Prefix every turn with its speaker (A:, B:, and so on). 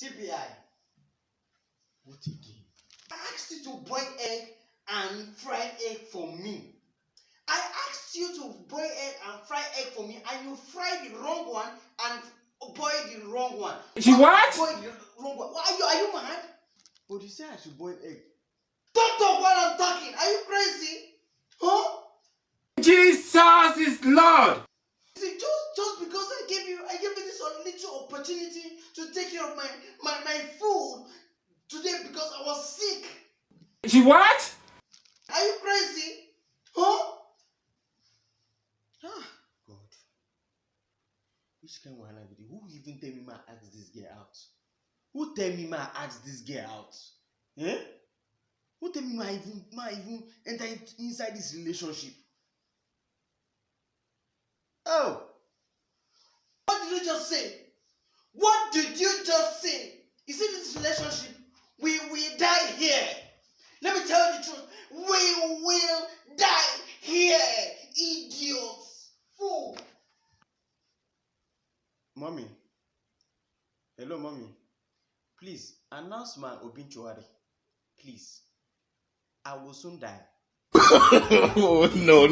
A: CBI. What again? I asked you to boil egg and fry egg for me. I asked you to boil egg and fry egg for me, and you fried the wrong one and boiled the wrong one.
B: She what?
A: Boiled the wrong one. Are you mad? But you say I should boil egg. Don't talk while I'm talking. Are you crazy? Huh?
B: Jesus is Lord.
A: See, just because I gave you this little opportunity to take care of my food today because I was sick.
B: She what?
A: Are you crazy? Huh? Ah, God. Which kind of wahala be this? Who even tell me ma ask this girl out? Who tell me ma ask this girl out? Eh? Who tell me ma even enter inside this relationship? Oh! What did you just say? What did you just say? You see this relationship? We will die here. Let me tell you the truth. We will die here, idiots. Fool. Mommy. Hello, mommy. Please announce my obituary. Please. I will soon die.
B: Oh, no.